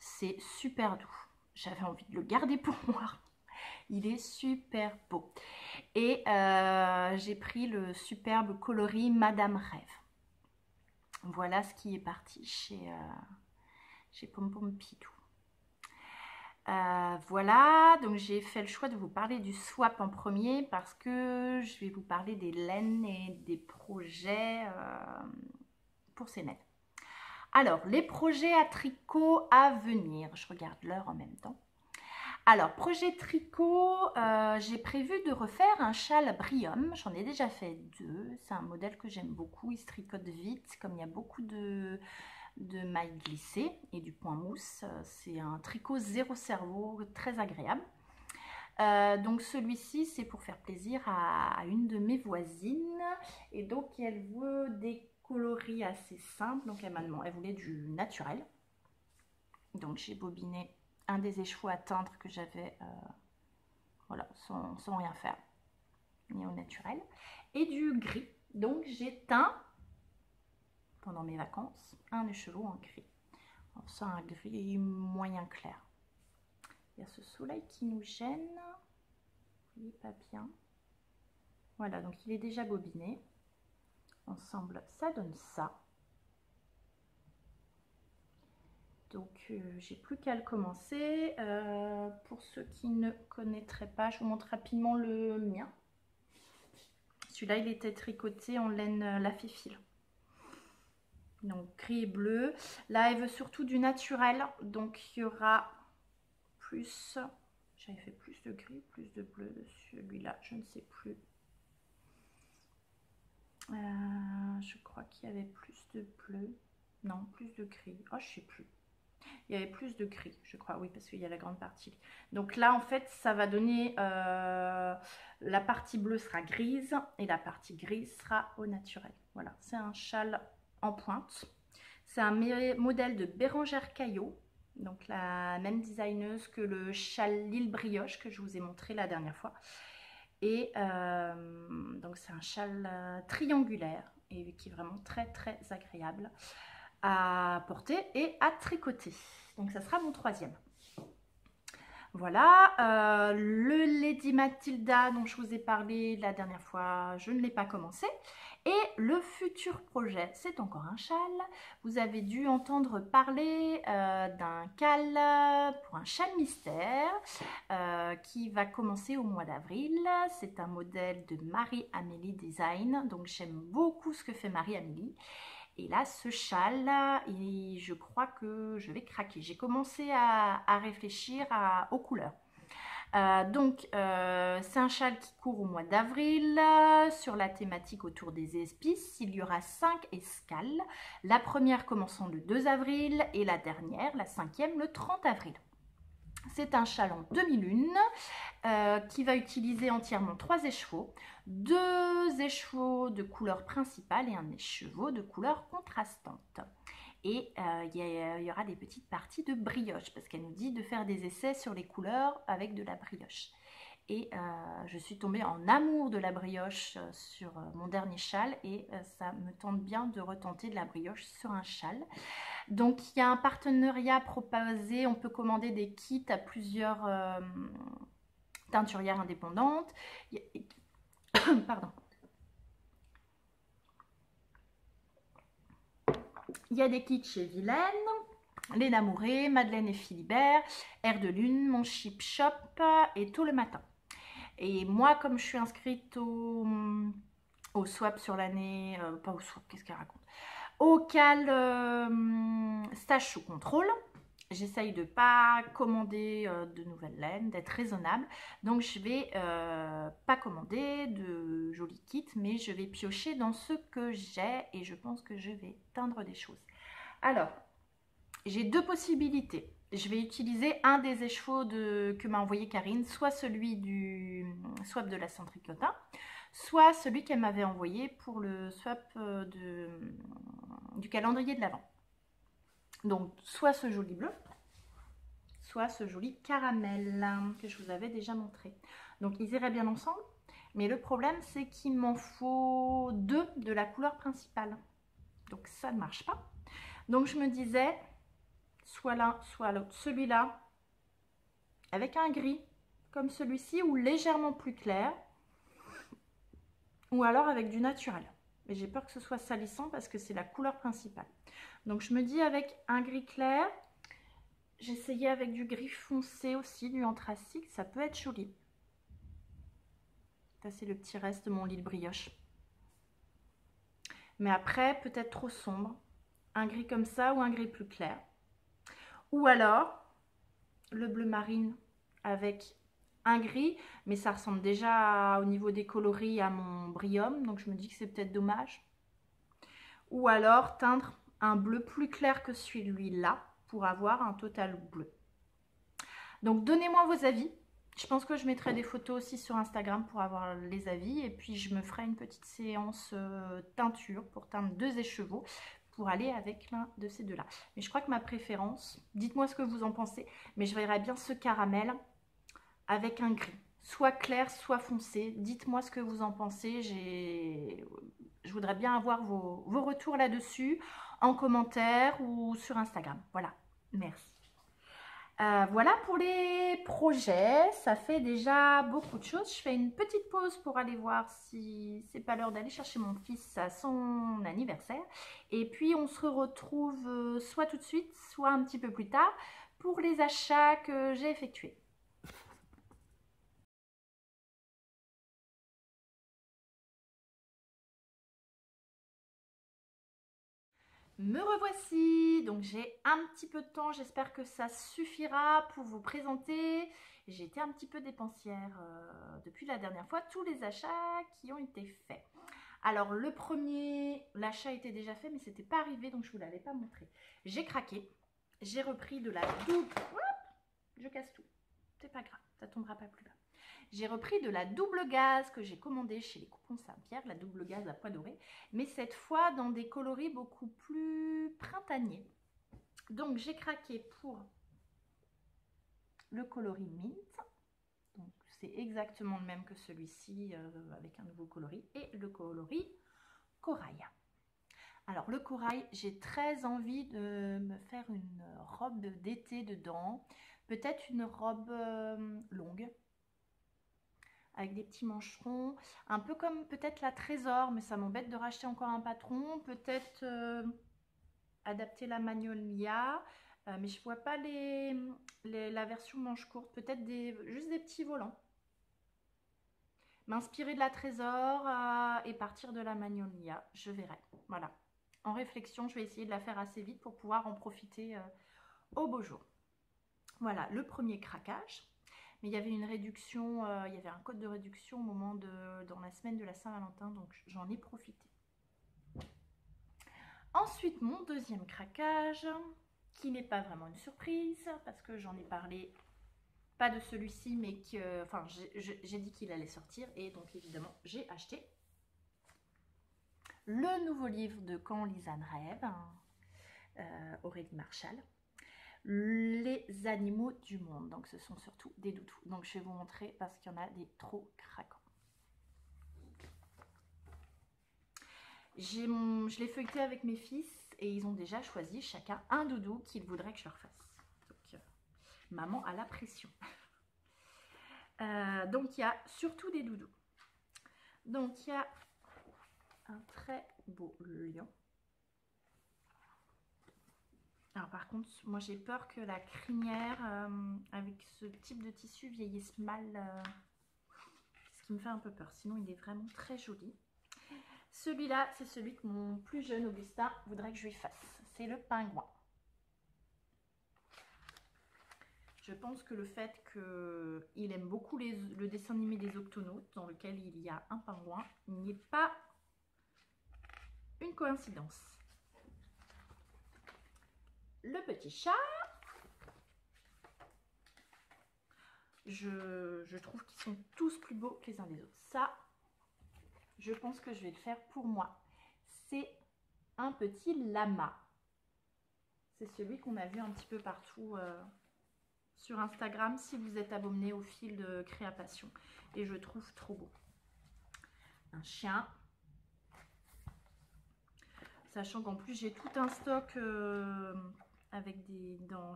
C'est super doux. J'avais envie de le garder pour moi. Il est super beau. Et j'ai pris le superbe coloris Madame Rêve. Voilà ce qui est parti chez Pom Pom Pidou. Voilà, donc j'ai fait le choix de vous parler du swap en premier parce que je vais vous parler des laines et des projets pour ces laines. Alors, les projets à tricot à venir. Je regarde l'heure en même temps. Alors, projet tricot, j'ai prévu de refaire un châle Brium. J'en ai déjà fait 2. C'est un modèle que j'aime beaucoup. Il se tricote vite, comme il y a beaucoup de mailles glissées et du point mousse. C'est un tricot zéro cerveau, très agréable. Donc celui-ci, c'est pour faire plaisir à une de mes voisines. Et donc, elle veut des coloris assez simples. Donc, elle voulait du naturel. Donc, j'ai bobiné un des écheveaux à teindre que j'avais, voilà, sans rien faire, ni au naturel. Et du gris. Donc, j'ai teint, pendant mes vacances, un écheveau en gris. Alors, ça, un gris moyen clair. Il y a ce soleil qui nous gêne. Il n'est pas bien. Voilà, donc il est déjà bobiné. Ensemble, ça donne ça. Donc, j'ai plus qu'à le commencer. Pour ceux qui ne connaîtraient pas, je vous montre rapidement le mien. Celui-là, il était tricoté en laine Laféfil. Donc, gris et bleu. Là, elle veut surtout du naturel. Donc, il y aura plus... J'avais fait plus de gris, plus de bleu de celui-là. Je ne sais plus. Je crois qu'il y avait plus de bleu. Non, plus de gris. Oh, je ne sais plus. Il y avait plus de gris, je crois. Oui, parce qu'il y a la grande partie. Donc là, en fait, ça va donner... la partie bleue sera grise et la partie grise sera au naturel. Voilà, c'est un châle en pointe. C'est un modèle de Bérangère Caillot. Donc la même designeuse que le châle L'Île Brioche que je vous ai montré la dernière fois. Et donc c'est un châle triangulaire et qui est vraiment très très agréable à porter et à tricoter. Donc ça sera mon troisième. Voilà, le Lady Matilda dont je vous ai parlé la dernière fois, je ne l'ai pas commencé. Et le futur projet, c'est encore un châle. Vous avez dû entendre parler d'un cal pour un châle mystère qui va commencer au mois d'avril. C'est un modèle de Marie-Amélie Design, donc j'aime beaucoup ce que fait Marie-Amélie. Et là, ce châle, je crois que je vais craquer. J'ai commencé à réfléchir aux couleurs. C'est un châle qui court au mois d'avril sur la thématique autour des épices. Il y aura 5 escales. La première commençant le 2 avril et la dernière, la 5e, le 30 avril. C'est un châle en demi-lune qui va utiliser entièrement 3 écheveaux, 2 écheveaux de couleur principale et un écheveau de couleur contrastante. Et il y aura des petites parties de brioche parce qu'elle nous dit de faire des essais sur les couleurs avec de la brioche. Et je suis tombée en amour de la brioche sur mon dernier châle et ça me tente bien de retenter de la brioche sur un châle. Donc, il y a un partenariat proposé. On peut commander des kits à plusieurs teinturières indépendantes. Pardon. Il y a des kits chez Vilaine, Léna Mouret, Madeleine et Philibert, Air de Lune, Mon Chip Shop et Tôt le matin. Et moi, comme je suis inscrite au swap sur l'année, pas au swap, qu'est-ce qu'elle raconte, au cal stage sous contrôle, j'essaye de ne pas commander de nouvelles laines, d'être raisonnable. Donc, je vais pas commander de jolis kits, mais je vais piocher dans ce que j'ai et je pense que je vais teindre des choses. Alors, j'ai 2 possibilités. Je vais utiliser un des écheveaux que m'a envoyé Karine, soit celui du swap de la Centricotin, soit celui qu'elle m'avait envoyé pour le swap du calendrier de l'Avent. Donc, soit ce joli bleu, soit ce joli caramel que je vous avais déjà montré. Donc, ils iraient bien ensemble, mais le problème, c'est qu'il m'en faut 2 de la couleur principale. Donc, ça ne marche pas. Donc, je me disais, soit l'un, soit l'autre. Celui-là, avec un gris, comme celui-ci ou légèrement plus clair. Ou alors avec du naturel. Mais j'ai peur que ce soit salissant parce que c'est la couleur principale. Donc je me dis avec un gris clair, j'essayais avec du gris foncé aussi, du anthracite, ça peut être joli. Ça c'est le petit reste de mon lit de brioche. Mais après, peut-être trop sombre. Un gris comme ça ou un gris plus clair. Ou alors, le bleu marine avec un gris, mais ça ressemble déjà au niveau des coloris à mon Brillium, donc je me dis que c'est peut-être dommage. Ou alors teindre un bleu plus clair que celui-là pour avoir un total bleu. Donc donnez-moi vos avis. Je pense que je mettrai des photos aussi sur Instagram pour avoir les avis. Et puis je me ferai une petite séance teinture pour teindre 2 écheveaux pour aller avec l'un de ces deux-là. Mais je crois que ma préférence, dites-moi ce que vous en pensez, mais je verrais bien ce caramel avec un gris. Soit clair, soit foncé. Dites-moi ce que vous en pensez. Je voudrais bien avoir vos retours là-dessus en commentaire ou sur Instagram. Voilà, merci. Voilà pour les projets, ça fait déjà beaucoup de choses. Je fais une petite pause pour aller voir si c'est pas l'heure d'aller chercher mon fils à son anniversaire. Et puis on se retrouve soit tout de suite, soit un petit peu plus tard pour les achats que j'ai effectués. Me revoici, donc j'ai un petit peu de temps, j'espère que ça suffira pour vous présenter. J'ai été un petit peu dépensière depuis la dernière fois, tous les achats qui ont été faits. Alors le premier, l'achat était déjà fait mais c'était pas arrivé donc je vous l'avais pas montré. J'ai craqué, j'ai repris de la double, je casse tout, c'est pas grave, ça tombera pas plus bas. J'ai repris de la double gaze que j'ai commandée chez les Coupons Saint-Pierre, la double gaze à pois doré, mais cette fois dans des coloris beaucoup plus printaniers. Donc j'ai craqué pour le coloris Mint, donc c'est exactement le même que celui-ci avec un nouveau coloris, et le coloris Corail. Alors le corail, j'ai très envie de me faire une robe d'été dedans, peut-être une robe longue, avec des petits mancherons, un peu comme peut-être la Trésor, mais ça m'embête de racheter encore un patron, peut-être adapter la Magnolia, mais je vois pas la version manche courte, peut-être juste des petits volants. M'inspirer de la Trésor et partir de la Magnolia, je verrai, voilà. En réflexion, je vais essayer de la faire assez vite pour pouvoir en profiter au beau jour. Voilà, le premier craquage. Mais il y avait une réduction, il y avait un code de réduction au moment dans la semaine de la Saint-Valentin, donc j'en ai profité. Ensuite, mon deuxième craquage, qui n'est pas vraiment une surprise, parce que j'en ai parlé, pas de celui-ci, mais que, enfin, j'ai dit qu'il allait sortir, et donc évidemment, j'ai acheté le nouveau livre de Quand Lisanne rêve, Aurélie Marchal. Les animaux du monde, donc ce sont surtout des doudous, donc je vais vous montrer parce qu'il y en a des trop craquants. Je l'ai feuilleté avec mes fils et ils ont déjà choisi chacun un doudou qu'ils voudraient que je leur fasse, donc maman a la pression. Donc il y a surtout des doudous, donc il y a un très beau lion. Alors par contre, moi j'ai peur que la crinière avec ce type de tissu vieillisse mal, ce qui me fait un peu peur. Sinon il est vraiment très joli. Celui-là, c'est celui que mon plus jeune Augustin voudrait que je lui fasse. C'est le pingouin. Je pense que le fait qu'il aime beaucoup le dessin animé des Octonautes, dans lequel il y a un pingouin, n'est pas une coïncidence. Le petit chat, je trouve qu'ils sont tous plus beaux que les uns des autres. Ça, je pense que je vais le faire pour moi. C'est un petit lama. C'est celui qu'on a vu un petit peu partout sur Instagram si vous êtes abonné au fil de Créapassion. Et je trouve trop beau. Un chien. Sachant qu'en plus j'ai tout un stock avec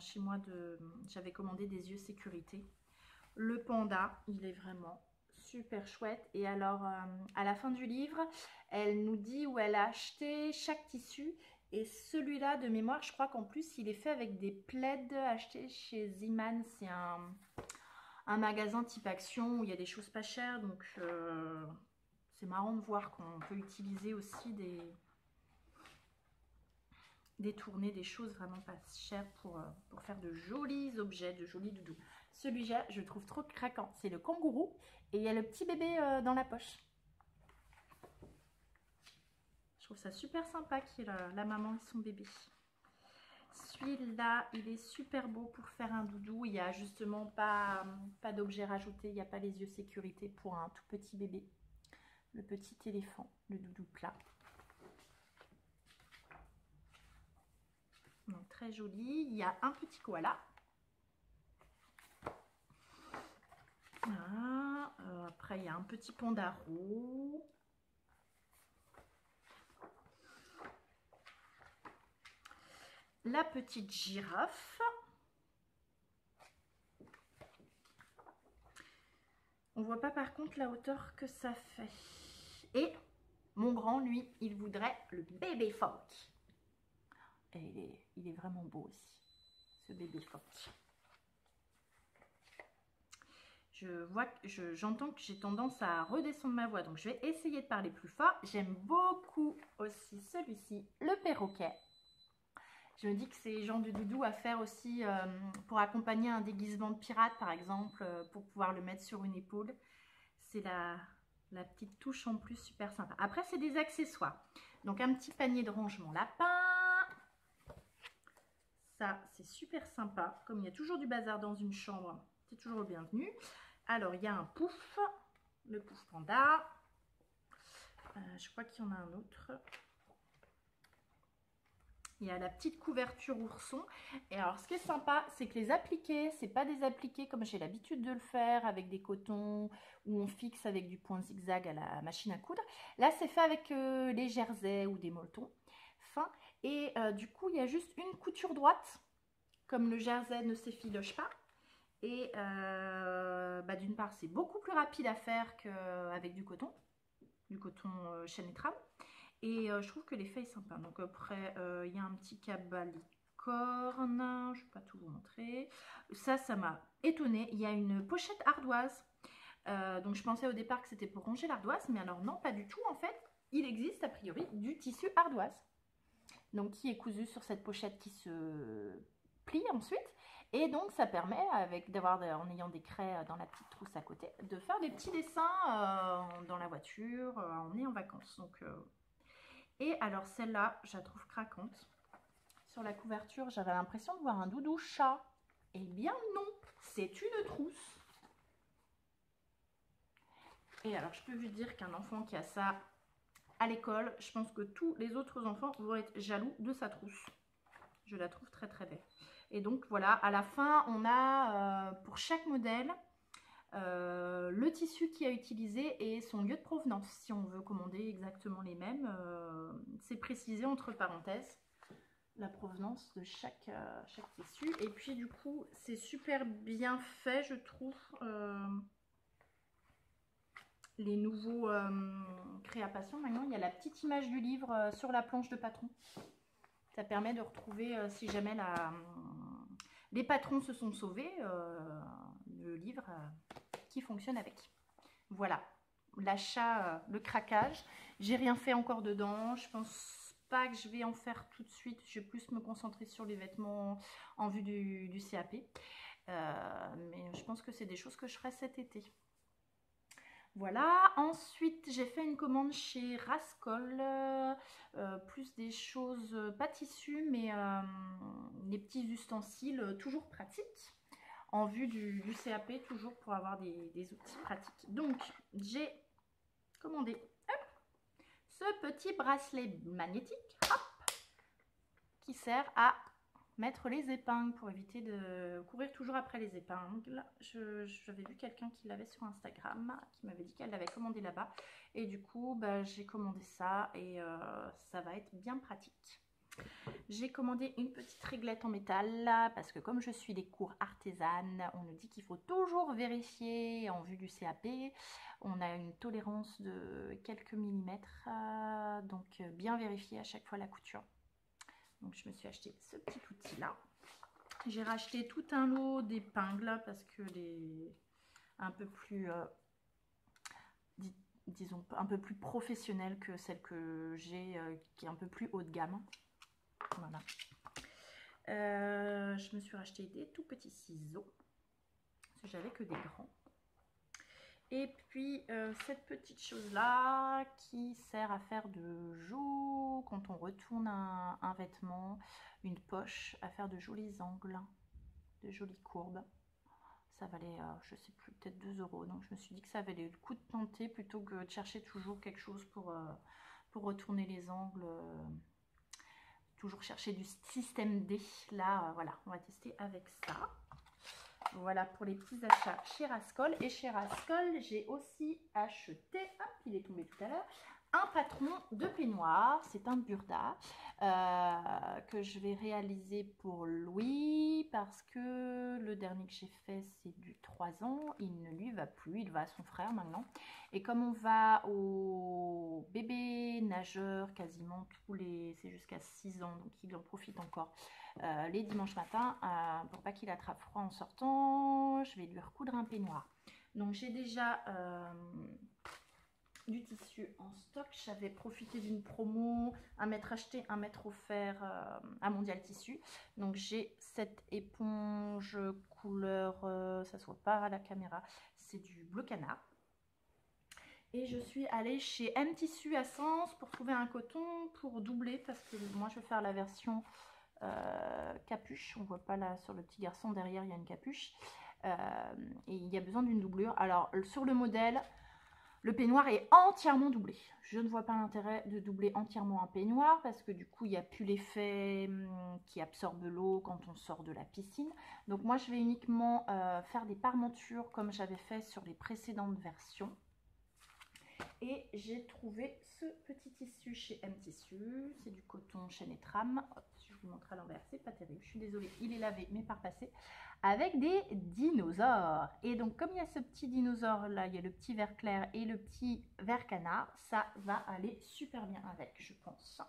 chez moi j'avais commandé des yeux sécurité Le panda, il est vraiment super chouette. Et alors, à la fin du livre, elle nous dit où elle a acheté chaque tissu. Et celui-là, de mémoire, je crois qu'en plus, il est fait avec des plaids achetés chez Ziman. C'est un magasin type Action où il y a des choses pas chères. Donc, c'est marrant de voir qu'on peut utiliser aussi détourner des choses vraiment pas chères pour faire de jolis objets, de jolis doudous. Celui-là, je trouve trop craquant. C'est le kangourou et il y a le petit bébé dans la poche. Je trouve ça super sympa qu'il y ait la maman et son bébé. Celui-là, il est super beau pour faire un doudou. Il n'y a justement pas d'objet rajouté. Il n'y a pas les yeux sécurité pour un tout petit bébé. Le petit éléphant, le doudou plat. Donc, très joli. Il y a un petit koala. Voilà. Après, il y a un petit panda roux. La petite girafe. On voit pas par contre la hauteur que ça fait. Et mon grand, lui, il voudrait le bébé phoque. Et il est vraiment beau aussi, ce bébé phoque. J'entends que j'ai tendance à redescendre ma voix, donc je vais essayer de parler plus fort. J'aime beaucoup aussi celui-ci, le perroquet. Je me dis que c'est le genre de doudou à faire aussi pour accompagner un déguisement de pirate, par exemple, pour pouvoir le mettre sur une épaule. C'est la petite touche en plus super sympa. Après, c'est des accessoires. Donc, un petit panier de rangement lapin. Ça, c'est super sympa. Comme il y a toujours du bazar dans une chambre, c'est toujours le bienvenu. Alors, il y a un pouf, le pouf panda. Je crois qu'il y en a un autre. Il y a la petite couverture ourson. Et alors, ce qui est sympa, c'est que les appliqués, c'est pas des appliqués comme j'ai l'habitude de le faire avec des cotons où on fixe avec du point zigzag à la machine à coudre. Là, c'est fait avec les jerseys ou des molletons fins. Et du coup, il y a juste une couture droite, comme le jersey ne s'effiloche pas. Et d'une part, c'est beaucoup plus rapide à faire qu'avec du coton chaîne et trame. Et je trouve que l'effet est sympa. Donc après, il y a un petit cabalicorne. Je ne vais pas tout vous montrer. Ça m'a étonnée. Il y a une pochette ardoise. Donc je pensais au départ que c'était pour ranger l'ardoise. Mais alors non, pas du tout. En fait, il existe a priori du tissu ardoise. Donc qui est cousu sur cette pochette qui se plie ensuite. Et donc ça permet, en ayant des craies dans la petite trousse à côté, de faire des petits dessins dans la voiture, on est en vacances. Donc... Et alors celle-là, je la trouve craquante. Sur la couverture, j'avais l'impression de voir un doudou chat. Eh bien non, c'est une trousse. Et alors je peux vous dire qu'un enfant qui a ça à l'école, je pense que tous les autres enfants vont être jaloux de sa trousse. Je la trouve très très belle. Et donc voilà, à la fin, on a pour chaque modèle le tissu qui a utilisé et son lieu de provenance. Si on veut commander exactement les mêmes, c'est précisé entre parenthèses la provenance de chaque tissu. Et puis du coup, c'est super bien fait, je trouve. Les nouveaux créations, maintenant, il y a la petite image du livre sur la planche de patron. Ça permet de retrouver, si jamais les patrons se sont sauvés, le livre qui fonctionne avec. Voilà, l'achat, le craquage. J'ai rien fait encore dedans. Je pense pas que je vais en faire tout de suite. Je vais plus me concentrer sur les vêtements en vue du CAP. Mais je pense que c'est des choses que je ferai cet été. Voilà, ensuite j'ai fait une commande chez Rascol, plus des choses, pas tissus, mais des petits ustensiles toujours pratiques, en vue du CAP, toujours pour avoir des outils pratiques. Donc j'ai commandé ce petit bracelet magnétique, hop, qui sert à mettre les épingles pour éviter de courir toujours après les épingles. J'avais vu quelqu'un qui l'avait sur Instagram, qui m'avait dit qu'elle l'avait commandé là-bas. Et du coup, j'ai commandé ça et ça va être bien pratique. J'ai commandé une petite réglette en métal là, parce que comme je suis des cours artisanes, on nous dit qu'il faut toujours vérifier en vue du CAP. On a une tolérance de quelques millimètres, donc bien vérifier à chaque fois la couture. Donc je me suis acheté ce petit outil là. J'ai racheté tout un lot d'épingles parce que les un peu plus disons un peu plus professionnelles que celle que j'ai qui est un peu plus haut de gamme. Voilà. Je me suis racheté des tout petits ciseaux parce que j'avais que des grands. Et puis cette petite chose là qui sert à faire de joues quand on retourne un vêtement, une poche, à faire de jolis angles, de jolies courbes. Ça valait, je sais plus, peut-être 2 €. Donc je me suis dit que ça valait le coup de tenter plutôt que de chercher toujours quelque chose pour retourner les angles. Toujours chercher du système D. Là, voilà, on va tester avec ça. Voilà pour les petits achats chez Rascol. Et chez Rascol, j'ai aussi acheté, hop, il est tombé tout à l'heure, un patron de peignoir. C'est un Burda que je vais réaliser pour Louis parce que le dernier que j'ai fait, c'est du 3 ans. Il ne lui va plus, il va à son frère maintenant. Et comme on va au bébé nageur quasiment tous les... c'est jusqu'à 6 ans, donc il en profite encore. Les dimanches matins, pour pas qu'il attrape froid en sortant, je vais lui recoudre un peignoir. Donc j'ai déjà du tissu en stock. J'avais profité d'une promo, 1 mètre acheté, 1 mètre offert à Mondial Tissu. Donc j'ai cette éponge couleur, ça se voit pas à la caméra, c'est du bleu canard. Et je suis allée chez M Tissu à Sens pour trouver un coton pour doubler parce que moi je vais faire la version capuche. On voit pas là sur le petit garçon derrière, il y a une capuche et il y a besoin d'une doublure. Alors sur le modèle, le peignoir est entièrement doublé. Je ne vois pas l'intérêt de doubler entièrement un peignoir parce que du coup, il n'y a plus l'effet qui absorbe l'eau quand on sort de la piscine. Donc moi, je vais uniquement faire des parmentures comme j'avais fait sur les précédentes versions. Et j'ai trouvé ce petit tissu chez M Tissu. C'est du coton chêne et trame. Hop, je vous montre à l'envers, c'est pas terrible. Je suis désolée, il est lavé, mais pas repassé. Avec des dinosaures. Et donc, comme il y a ce petit dinosaure là, il y a le petit vert clair et le petit vert canard, ça va aller super bien avec, je pense.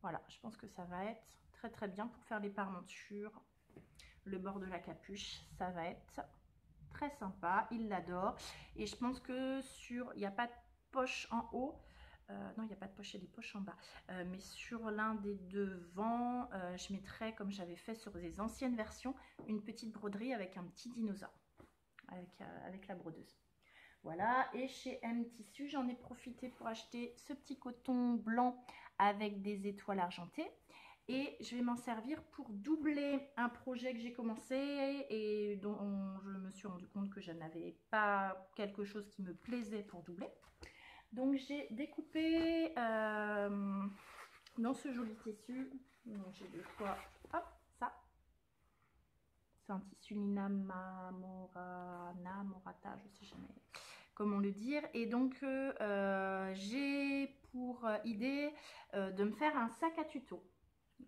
Voilà, je pense que ça va être très très bien pour faire les parmentures. Le bord de la capuche, ça va être très sympa. Il l'adore. Et je pense que il n'y a pas de poche en haut. Non, il n'y a pas de poche, il y a des poches en bas. Mais sur l'un des devants, je mettrai, comme j'avais fait sur les anciennes versions, une petite broderie avec un petit dinosaure, avec la brodeuse. Voilà, et chez M Tissu, j'en ai profité pour acheter ce petit coton blanc avec des étoiles argentées. Et je vais m'en servir pour doubler un projet que j'ai commencé et dont je me suis rendu compte que je n'avais pas quelque chose qui me plaisait pour doubler. Donc j'ai découpé dans ce joli tissu. Donc j'ai deux fois, hop, ça. C'est un tissu Lina Morata, je ne sais jamais comment le dire. Et donc j'ai pour idée de me faire un sac à tuto.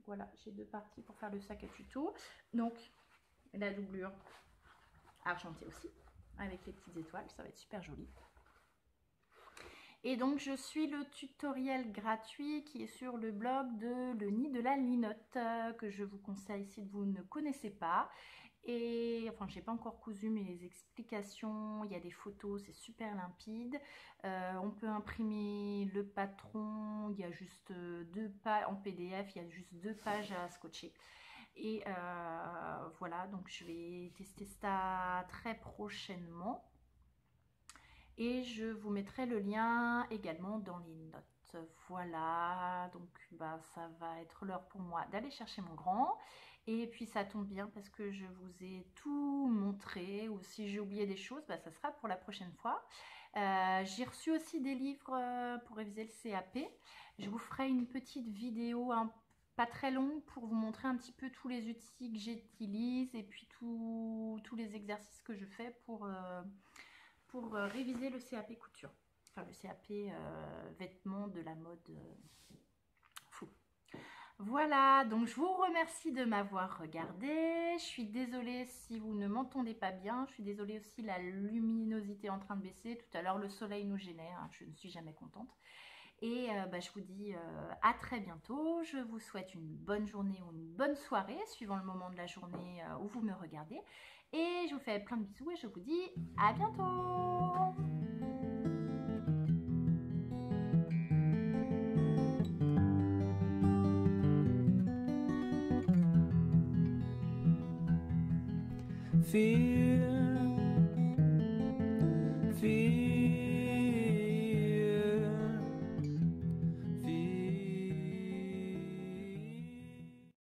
Voilà, j'ai deux parties pour faire le sac à tuto. Donc, la doublure argentée aussi, avec les petites étoiles, ça va être super joli. Et donc, je suis le tutoriel gratuit qui est sur le blog de Le Nid de la Linotte, que je vous conseille si vous ne connaissez pas. Et enfin, je n'ai pas encore cousu, mais les explications, il y a des photos, c'est super limpide. On peut imprimer le patron, il y a juste 2 pages en PDF, il y a juste 2 pages à scotcher. Et voilà, donc je vais tester ça très prochainement. Et je vous mettrai le lien également dans les notes. Voilà, donc bah, ça va être l'heure pour moi d'aller chercher mon grand. Et puis ça tombe bien parce que je vous ai tout montré. Ou si j'ai oublié des choses, bah, ça sera pour la prochaine fois. J'ai reçu aussi des livres pour réviser le CAP. Je vous ferai une petite vidéo pas très longue pour vous montrer un petit peu tous les outils que j'utilise et puis tous les exercices que je fais pour réviser le CAP couture, enfin le CAP vêtements de la mode full. Voilà, donc je vous remercie de m'avoir regardé. Je suis désolée si vous ne m'entendez pas bien. Je suis désolée aussi, la luminosité est en train de baisser. Tout à l'heure, le soleil nous gênait. Hein, je ne suis jamais contente. Et je vous dis à très bientôt. Je vous souhaite une bonne journée ou une bonne soirée, suivant le moment de la journée où vous me regardez. Et je vous fais plein de bisous et je vous dis à bientôt. Fear